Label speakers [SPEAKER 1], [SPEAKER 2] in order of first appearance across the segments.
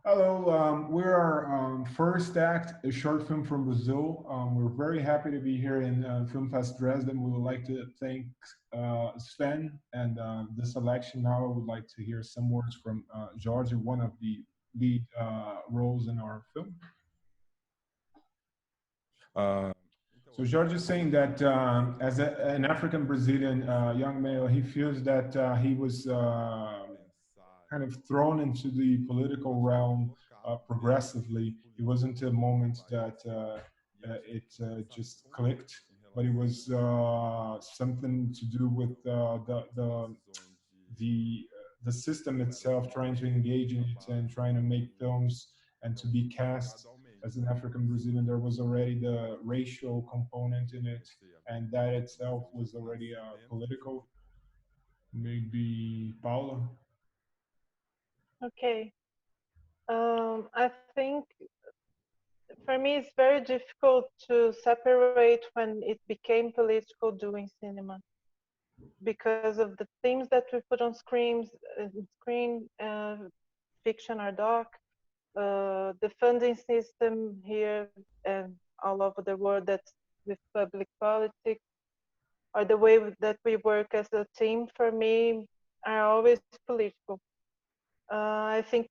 [SPEAKER 1] Hello, we're our first act, a short film from Brazil. We're very happy to be here in Filmfest Dresden. We would like to thank Sven and the selection. Now I would like to hear some words from Jorge, one of the lead roles in our film.
[SPEAKER 2] Uh,
[SPEAKER 1] So Jorge is saying that as an African Brazilian young male, he feels that he was kind of thrown into the political realm progressively. It wasn't a moment that it just clicked, but it was something to do with the the system itself trying to engage in it and trying to make films and to be cast as an African Brazilian. There was already the racial component in it, and that itself was already political. Maybe Paula.
[SPEAKER 3] Okay. I think for me it's very difficult to separate when it became political doing cinema because of the themes that we put on screen, fiction or doc, the funding system here and all over the world that's with public politics, or the way that we work as a team for me are always political. I think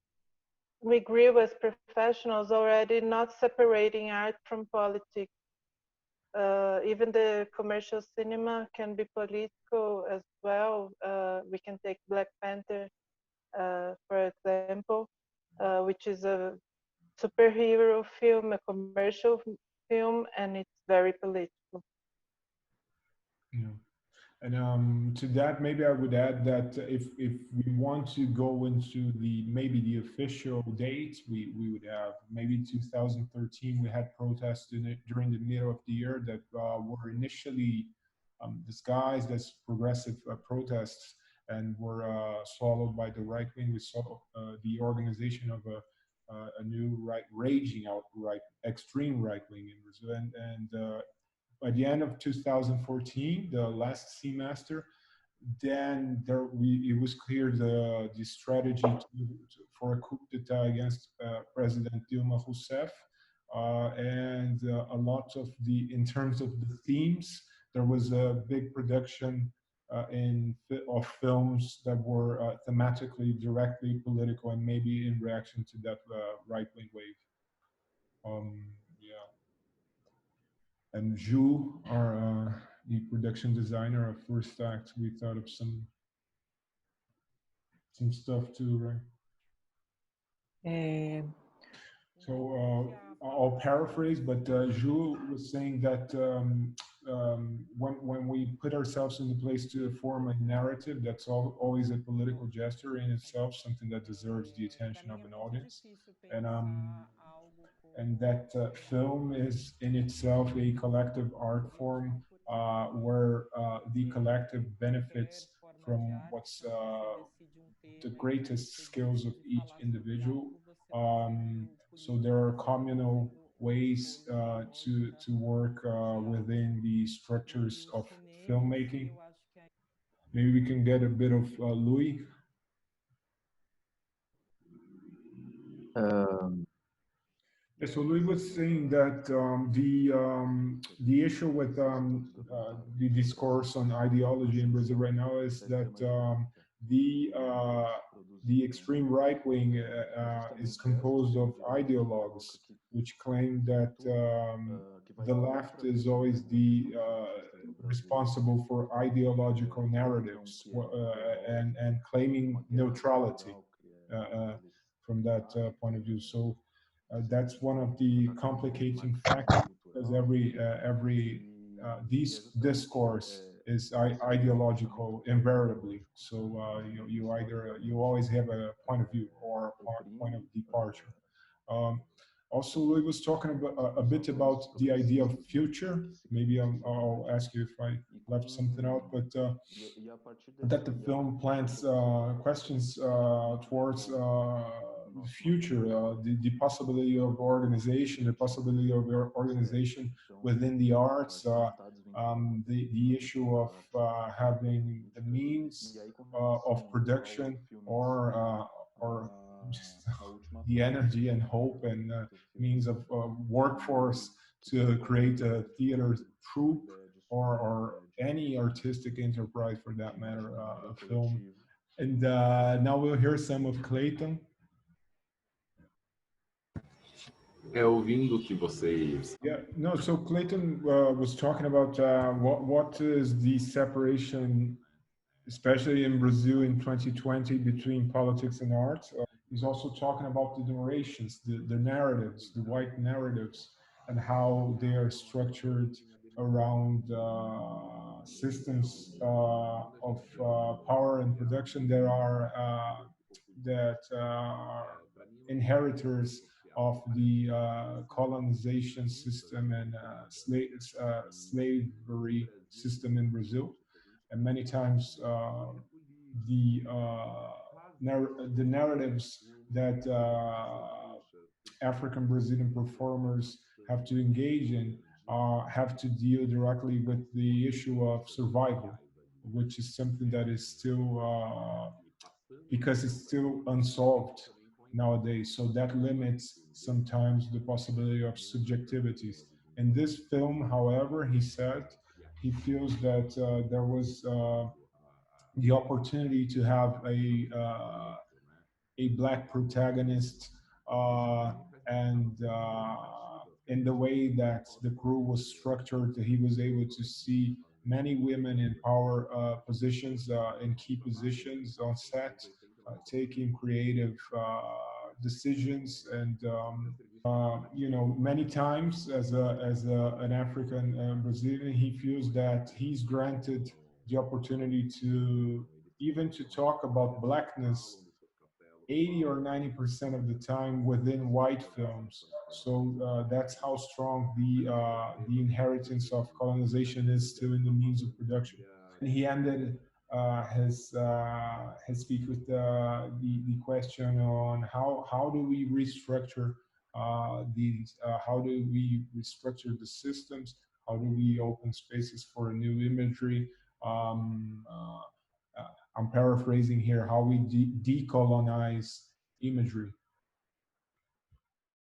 [SPEAKER 3] we grew as professionals already not separating art from politics. Even the commercial cinema can be political as well. We can take Black Panther, for example, which is a superhero film, a commercial film, and it's very political.
[SPEAKER 1] Yeah. And to that, maybe I would add that if we want to go into the maybe the official dates, we would have maybe 2013. We had protests in it during the middle of the year that were initially disguised as progressive protests and were swallowed by the right wing. We saw the organization of a new right raging outright extreme right wing in Brazil, and by the end of 2014, the last semester, then it was clear the strategy for a coup d'etat against President Dilma Rousseff, and a lot of in terms of the themes, there was a big production of films that were thematically directly political and maybe in reaction to that right-wing wave. Yeah. And Ju, our the production designer of First Act, we thought of some stuff too, right? So I'll paraphrase, but Jules was saying that when we put ourselves in the place to form a narrative, that's always a political gesture in itself, something that deserves the attention of an audience, and and that film is in itself a collective art form where the collective benefits from what's the greatest skills of each individual. So there are communal ways to work within the structures of filmmaking. Maybe we can get a bit of Louis. Yeah, so Louis was saying that the issue with the discourse on ideology in Brazil right now is that the extreme right wing is composed of ideologues, which claim that the left is always the responsible for ideological narratives and claiming neutrality from that point of view. So that's one of the complicating factors because every these discourse is ideological invariably. So you either you always have a point of view or a point of departure. Um, Also, Louis was talking about, a bit about the idea of future. Maybe I'll ask you if I left something out, but that the film plants questions towards future, the possibility of organization, the possibility of organization within the arts, the issue of having the means of production or just the energy and hope and means of workforce to create a theater troupe or any artistic enterprise for that matter, a film. And now we'll hear some of Clayton.
[SPEAKER 2] Ouvindo que vocês.
[SPEAKER 1] Yeah, no, so Clayton was talking about what is the separation, especially in Brazil in 2020, between politics and art. He's also talking about the narrations, the narratives, the white narratives, and how they are structured around systems of power and production that are inheritors of the colonization system and slavery system in Brazil. And many times the the narratives that African Brazilian performers have to engage in have to deal directly with the issue of survival, which is something that is still because it's still unsolved nowadays. So that limits sometimes the possibility of subjectivities. In this film, however, he said he feels that there was the opportunity to have a black protagonist, and in the way that the crew was structured, he was able to see many women in power positions, in key positions on set, taking creative decisions. And you know, many times an African Brazilian, he feels that he's granted the opportunity to even to talk about blackness 80 or 90% of the time within white films. So that's how strong the inheritance of colonization is still in the means of production. And he ended his speech with the question on how do we restructure these, how do we restructure the systems, how do we open spaces for a new imagery. I'm paraphrasing here, how we decolonize imagery.